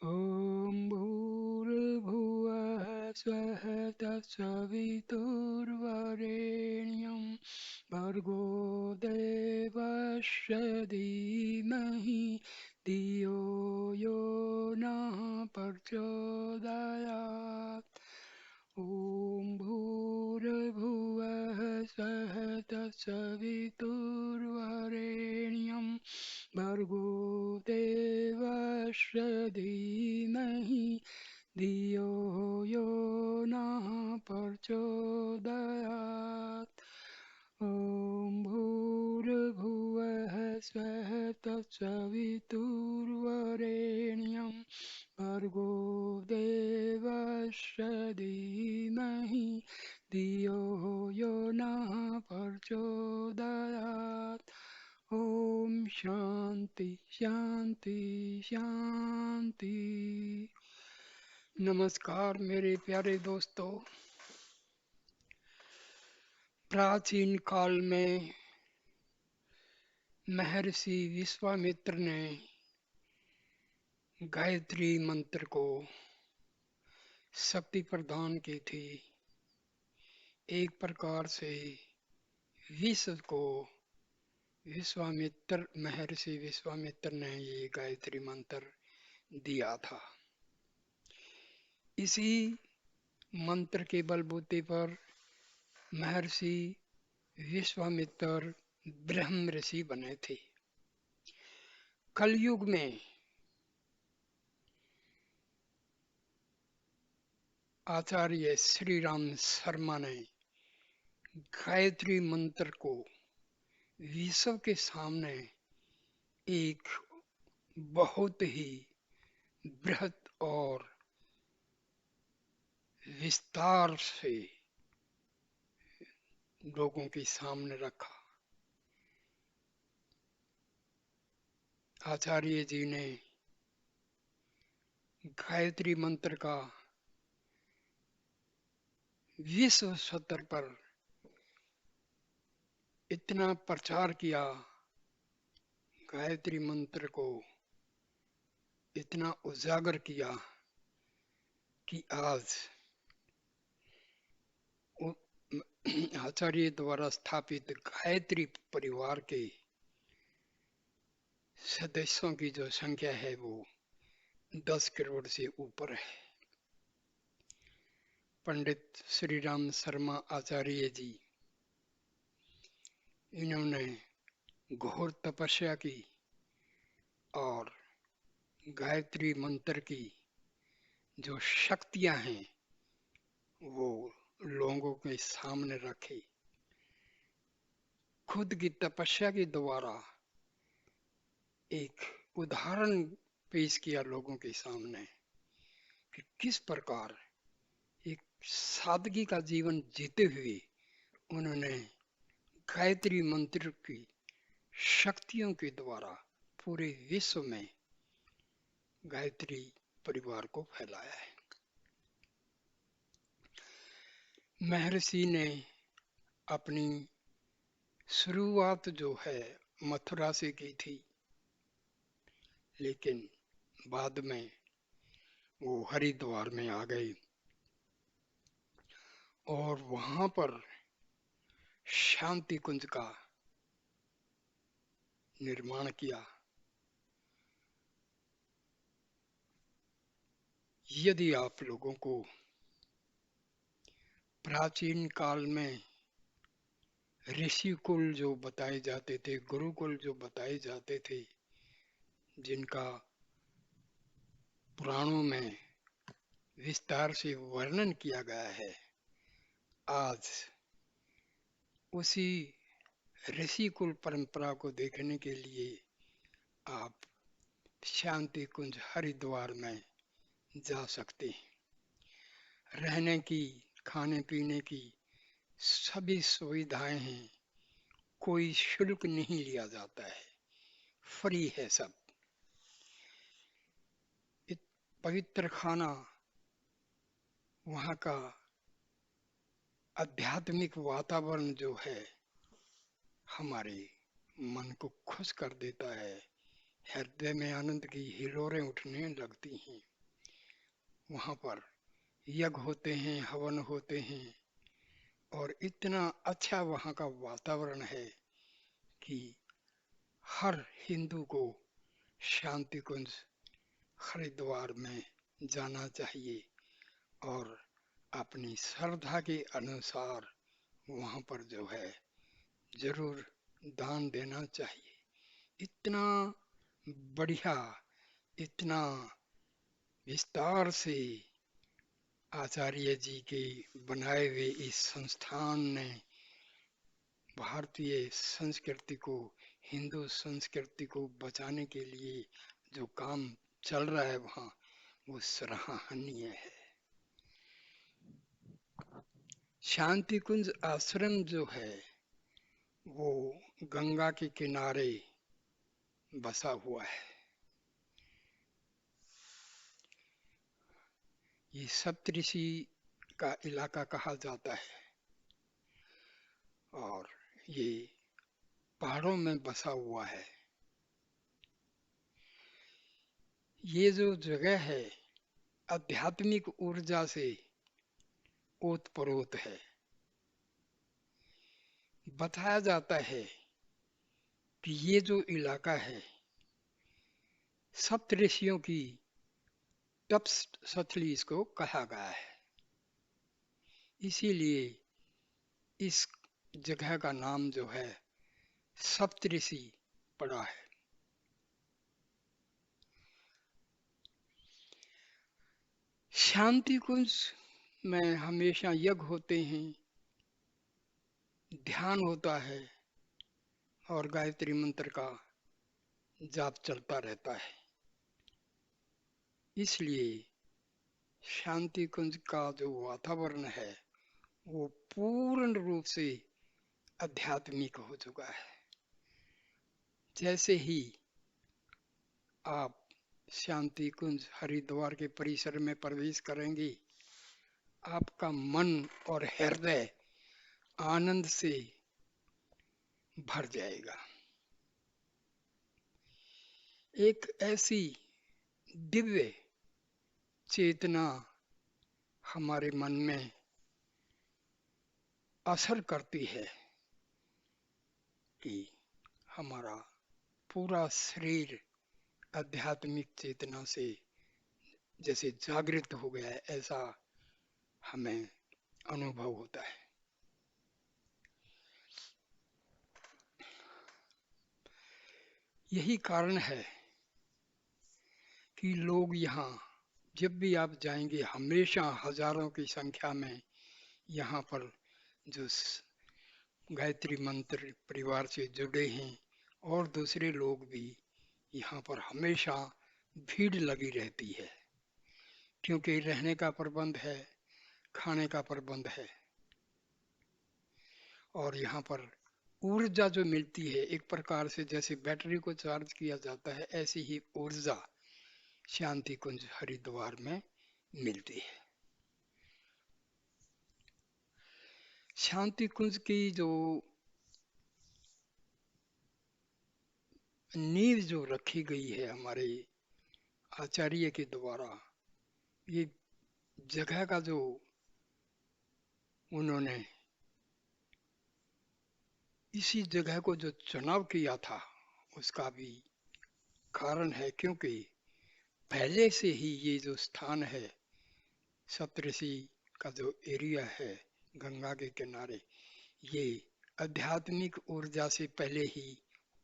ॐ भूर्भुवः स्वः तत्सवितुर्वरेण्यं भर्गो देवस्य धीमहि धियो यो नः प्रचोदयात्। ॐ भूर्भुवः स्वः तत्सवितुर्वरेण्यं भर्गो देवस्य धीमहि धियो यो नः प्रचोदयात्। ॐ भूर्भुवः स्वः तत्सवितुर्वरेण्यं भर्गो देवस्य धीमहि धियो यो नः प्रचोदयात्। ओम शांति शांति शांति। नमस्कार मेरे प्यारे दोस्तों। प्राचीन काल में महर्षि विश्वामित्र ने गायत्री मंत्र को शक्ति प्रदान की थी। एक प्रकार से विश्व को महर्षि विश्वामित्र ने ये गायत्री मंत्र दिया था। इसी मंत्र के बलबूते पर महर्षि विश्वामित्र ब्रह्म ऋषि बने थे। कलयुग में आचार्य श्री राम शर्मा ने गायत्री मंत्र को विश्व के सामने एक बहुत ही बृहद और विस्तार से लोगों के सामने रखा। आचार्य जी ने गायत्री मंत्र का विश्व स्तर पर इतना प्रचार किया, गायत्री मंत्र को इतना उजागर किया कि आज आचार्य द्वारा स्थापित गायत्री परिवार के सदस्यों की जो संख्या है वो 10 करोड़ से ऊपर है। पंडित श्री राम शर्मा आचार्य जी, इन्होंने घोर तपस्या की और गायत्री मंत्र की जो शक्तियां हैं वो लोगों के सामने रखी। खुद की तपस्या के द्वारा एक उदाहरण पेश किया लोगों के सामने कि किस प्रकार एक सादगी का जीवन जीते हुए उन्होंने गायत्री मंत्र की शक्तियों के द्वारा पूरे विश्व में गायत्री परिवार को फैलाया है। महर्षि ने अपनी शुरुआत जो है मथुरा से की थी, लेकिन बाद में वो हरिद्वार में आ गए और वहां पर शांति कुंज का निर्माण किया। यदि आप लोगों को प्राचीन काल में ऋषि कुल जो बताए जाते थे, गुरुकुल जो बताए जाते थे, जिनका पुराणों में विस्तार से वर्णन किया गया है, आज उसी ऋषि कुल परंपरा को देखने के लिए आप शांति कुंज हरिद्वार में जा सकते हैं। रहने की, खाने पीने की सभी सुविधाएं हैं, कोई शुल्क नहीं लिया जाता है, फ्री है सब। पवित्र खाना, वहाँ का आध्यात्मिक वातावरण जो है हमारे मन को खुश कर देता है, हृदय में आनंद की हिलोरें उठने लगती हैं। वहाँ पर यज्ञ होते हैं, हवन होते हैं, और इतना अच्छा वहाँ का वातावरण है कि हर हिंदू को शांति कुंज हरिद्वार में जाना चाहिए और अपनी श्रद्धा के अनुसार वहाँ पर जो है जरूर दान देना चाहिए। इतना बढ़िया, इतना विस्तार से आचार्य जी के बनाए हुए इस संस्थान ने भारतीय संस्कृति को, हिंदू संस्कृति को बचाने के लिए जो काम चल रहा है वहाँ, वो सराहनीय है। शांति कुंज आश्रम जो है वो गंगा के किनारे बसा हुआ है। ये सप्तऋषि का इलाका कहा जाता है और ये पहाड़ों में बसा हुआ है। ये जो जगह है आध्यात्मिक ऊर्जा से ओतप्रोत है। बताया जाता है कि ये जो इलाका है सप्तऋषियों की तपस्थली इसको कहा गया है, इसीलिए इस जगह का नाम जो है सप्तऋषि पड़ा है। शांति कुंज में हमेशा यज्ञ होते हैं, ध्यान होता है और गायत्री मंत्र का जाप चलता रहता है। इसलिए शांति कुंज का जो वातावरण है वो पूर्ण रूप से आध्यात्मिक हो चुका है। जैसे ही आप शांति कुंज हरिद्वार के परिसर में प्रवेश करेंगे, आपका मन और हृदय आनंद से भर जाएगा। एक ऐसी दिव्य चेतना हमारे मन में असर करती है कि हमारा पूरा शरीर आध्यात्मिक चेतना से जैसे जागृत हो गया है, ऐसा हमें अनुभव होता है। यही कारण है कि लोग यहाँ जब भी आप जाएंगे हमेशा हजारों की संख्या में यहाँ पर जो गायत्री मंत्र परिवार से जुड़े हैं और दूसरे लोग भी यहाँ पर हमेशा भीड़ लगी रहती है, क्योंकि रहने का प्रबंध है, खाने का प्रबंध है और यहाँ पर ऊर्जा जो मिलती है एक प्रकार से जैसे बैटरी को चार्ज किया जाता है, ऐसी ही ऊर्जा शांति कुंज हरिद्वार में मिलती है। शांति कुंज की जो नींव जो रखी गई है हमारे आचार्य के द्वारा, ये जगह का जो उन्होंने इसी जगह को जो चुनाव किया था उसका भी कारण है, क्योंकि पहले से ही ये जो स्थान है सप्तऋषि का जो एरिया है गंगा के किनारे, ये आध्यात्मिक ऊर्जा से पहले ही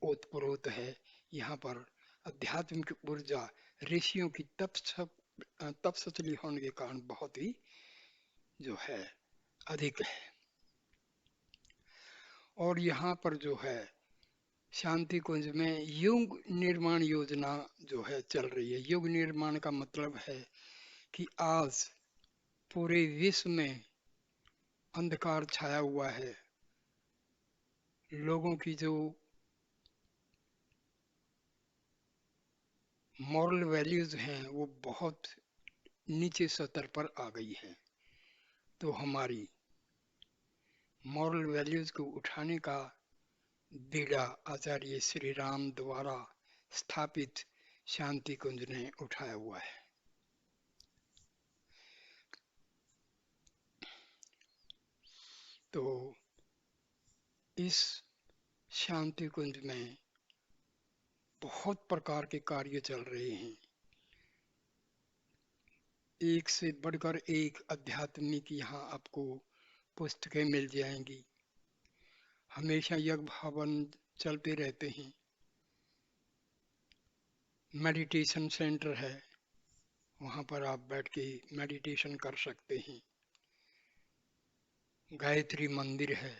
ओतप्रोत है। यहाँ पर आध्यात्मिक ऊर्जा ऋषियों की तपस्वी होने के कारण बहुत ही जो है अधिक है। और यहाँ पर जो है शांति कुंज में युग निर्माण योजना जो है चल रही है। युग निर्माण का मतलब है कि आज पूरे विश्व में अंधकार छाया हुआ है, लोगों की जो मॉरल वैल्यूज हैं वो बहुत नीचे स्तर पर आ गई है। तो हमारी मॉरल वैल्यूज को उठाने का बीड़ा आचार्य श्री राम द्वारा स्थापित शांति कुंज ने उठाया हुआ है। तो इस शांति कुंज में बहुत प्रकार के कार्य चल रहे हैं। एक से बढ़कर एक आध्यात्मिक यहाँ आपको पुस्तकें मिल जाएंगी। हमेशा यज्ञ हवन चलते रहते हैं। मेडिटेशन सेंटर है, वहाँ पर आप बैठ के मेडिटेशन कर सकते हैं। गायत्री मंदिर है,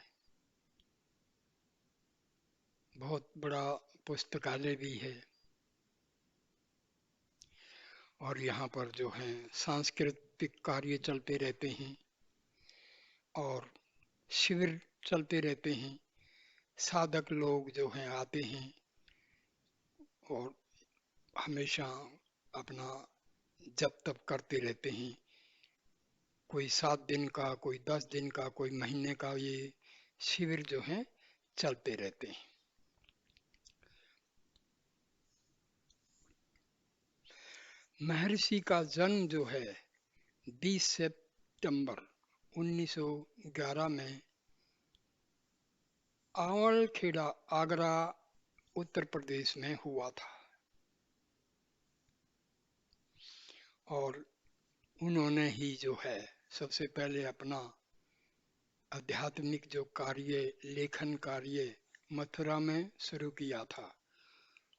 बहुत बड़ा पुस्तकालय भी है, और यहाँ पर जो है सांस्कृतिक कार्य चलते रहते हैं और शिविर चलते रहते हैं। साधक लोग जो हैं आते हैं और हमेशा अपना जप तप करते रहते हैं। कोई 7 दिन का, कोई 10 दिन का, कोई महीने का, ये शिविर जो है चलते रहते हैं। महर्षि का जन्म जो है 20 सितंबर 1911 में आवलखेड़ा, आगरा, उत्तर प्रदेश में हुआ था। और उन्होंने ही जो है सबसे पहले अपना आध्यात्मिक जो कार्य, लेखन कार्य मथुरा में शुरू किया था।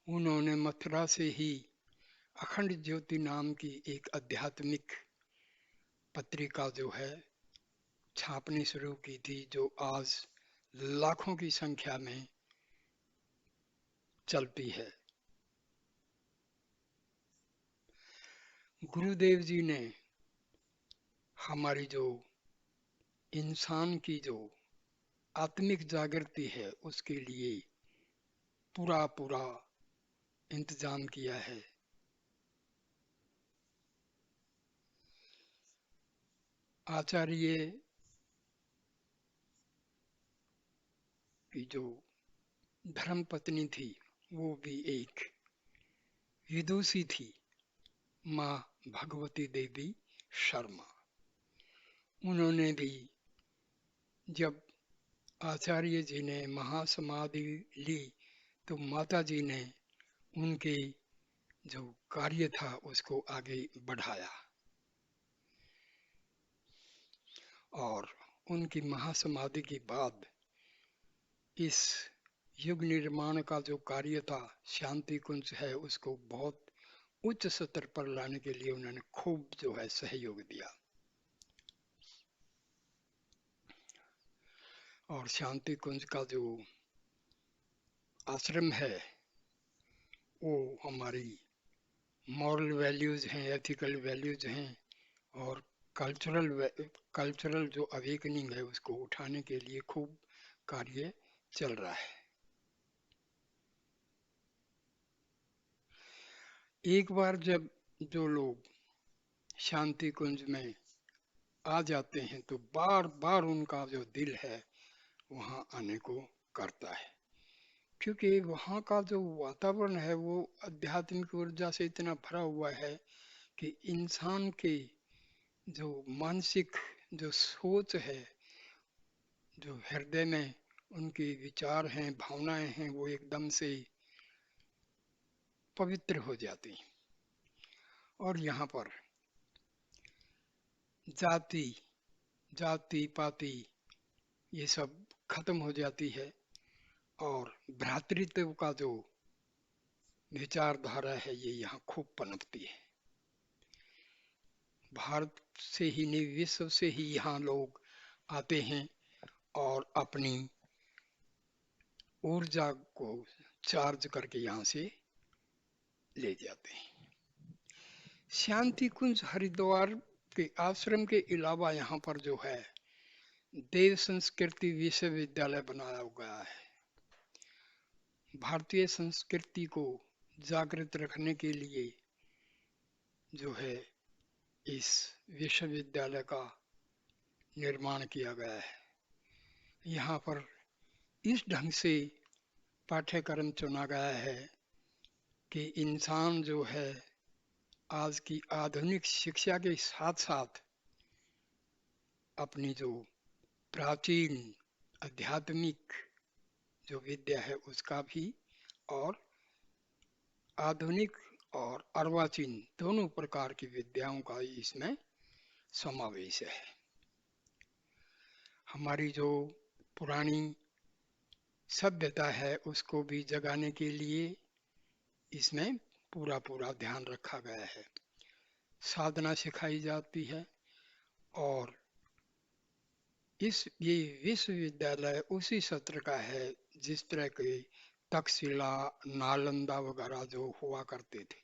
उन्होंने मथुरा से ही अखंड ज्योति नाम की एक आध्यात्मिक पत्रिका जो है छापनी शुरू की थी, जो आज लाखों की संख्या में चलती है। गुरुदेव जी ने हमारी जो इंसान की जो आत्मिक जागृति है उसके लिए पूरा पूरा इंतजाम किया है। आचार्य की जो धर्मपत्नी थी वो भी एक विदुषी थी, माँ भगवती देवी शर्मा। उन्होंने भी जब आचार्य जी ने महासमाधि ली तो माता जी ने उनके जो कार्य था उसको आगे बढ़ाया, और उनकी महासमाधि के बाद इस युग निर्माण का जो कार्य था, शांति कुंज है, उसको बहुत उच्च स्तर पर लाने के लिए उन्होंने खूब जो है सहयोग दिया। और शांति कुंज का जो आश्रम है वो हमारी मॉरल वैल्यूज हैं, एथिकल वैल्यूज हैं, और कल्चरल जो अवेकनिंग है उसको उठाने के लिए खूब कार्य चल रहा है। एक बार जब जो लोग शांति कुंज में आ जाते हैं तो बार बार उनका जो दिल है वहाँ आने को करता है, क्योंकि वहाँ का जो वातावरण है वो आध्यात्मिक ऊर्जा से इतना भरा हुआ है कि इंसान के जो मानसिक जो सोच है, जो हृदय में उनके विचार हैं, भावनाएं हैं, वो एकदम से पवित्र हो जाती हैं। और यहाँ पर जाति जाति पाति ये सब खत्म हो जाती है, और भ्रातृत्व का जो विचारधारा है ये यहाँ खूब पनपती है। भारत से ही नहीं, विश्व से ही यहाँ लोग आते हैं और अपनी ऊर्जा को चार्ज करके यहाँ से ले जाते हैं। शांति कुंज हरिद्वार के आश्रम के अलावा यहाँ पर जो है देव संस्कृति विश्वविद्यालय बनाया गया है। भारतीय संस्कृति को जागृत रखने के लिए जो है इस विश्वविद्यालय का निर्माण किया गया है। यहाँ पर इस ढंग से पाठ्यक्रम चुना गया है कि इंसान जो है आज की आधुनिक शिक्षा के साथ साथ अपनी जो प्राचीन आध्यात्मिक जो विद्या है उसका भी, और आधुनिक और अर्वाचीन दोनों प्रकार की विद्याओं का इसमें समावेश है। हमारी जो पुरानी सभ्यता है उसको भी जगाने के लिए इसमें पूरा पूरा ध्यान रखा गया है। साधना सिखाई जाती है और ये विश्वविद्यालय उसी सत्र का है जिस तरह के तक्षशिला, नालंदा वगैरह जो हुआ करते थे।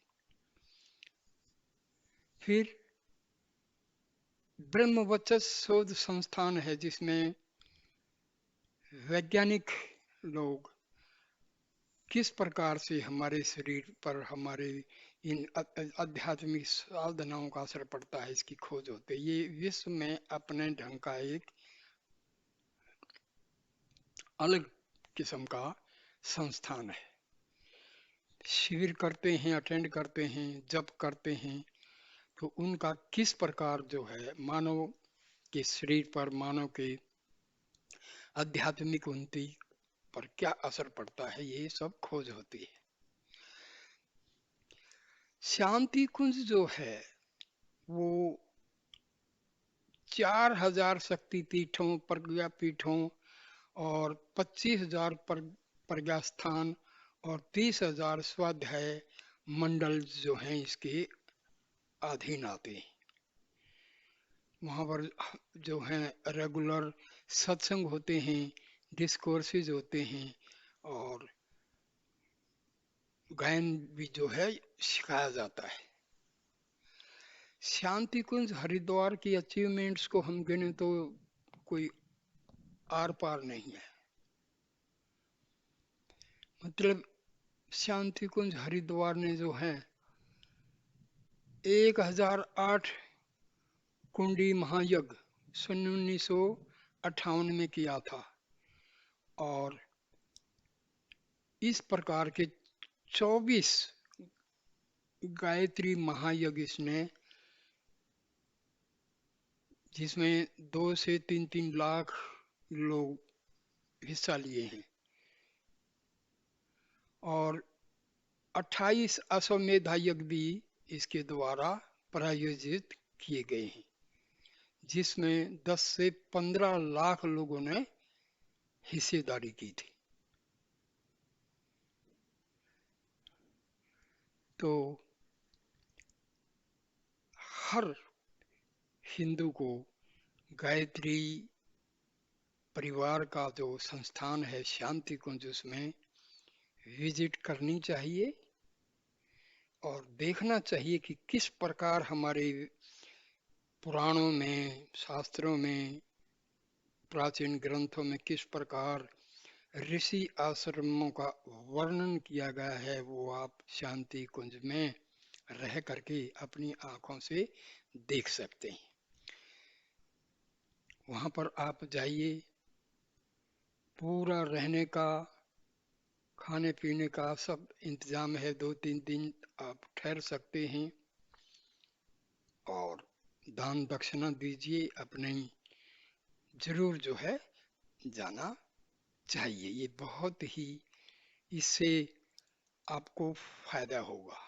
फिर ब्रह्मवचस शोध संस्थान है जिसमें वैज्ञानिक लोग किस प्रकार से हमारे शरीर पर हमारे इन आध्यात्मिक साधनाओं का असर पड़ता है इसकी खोज होती है। ये विश्व में अपने ढंग का एक अलग किस्म का संस्थान है। शिविर करते हैं, अटेंड करते हैं, जप करते हैं, तो उनका किस प्रकार जो है मानव के शरीर पर, मानव के आध्यात्मिक उन्नति पर क्या असर पड़ता है, ये सब खोज होती है। शांति कुंज जो है वो 4000 शक्ति पीठों, प्रज्ञा पीठों और 25,000 प्रज्ञा स्थान और 30,000 स्वाध्याय मंडल जो हैं इसके अधीन आते हैं। वहाँ पर जो हैं रेगुलर सत्संग होते हैं, डिस्कोर्सेज होते हैं और गायन भी जो है सिखाया जाता है। शांति कुंज हरिद्वार की अचीवमेंट्स को हम गिने तो कोई आर पार नहीं है। मतलब शांति कुंज हरिद्वार ने जो है 1008 कुंडी महायज्ञ सन 1958 में किया था और इस प्रकार के 24 गायत्री महायज्ञ इसने, जिसमें 2 से 3 लाख लोग हिस्सा लिए हैं और 28 अश्वमेध यज्ञ भी इसके द्वारा प्रायोजित किए गए हैं, जिसमें 10 से 15 लाख लोगों ने हिस्सेदारी की थी। तो हर हिंदू को गायत्री परिवार का जो संस्थान है शांति कुंज, उसमें विजिट करनी चाहिए और देखना चाहिए कि किस प्रकार हमारे पुराणों में, शास्त्रों में, प्राचीन ग्रंथों में किस प्रकार ऋषि आश्रमों का वर्णन किया गया है, वो आप शांति कुंज में रह करके अपनी आंखों से देख सकते हैं। वहां पर आप जाइए, पूरा रहने का, खाने पीने का सब इंतजाम है, 2-3 दिन आप ठहर सकते हैं और दान दक्षिणा दीजिए, अपने जरूर जो है जाना चाहिए। ये बहुत ही, इससे आपको फायदा होगा।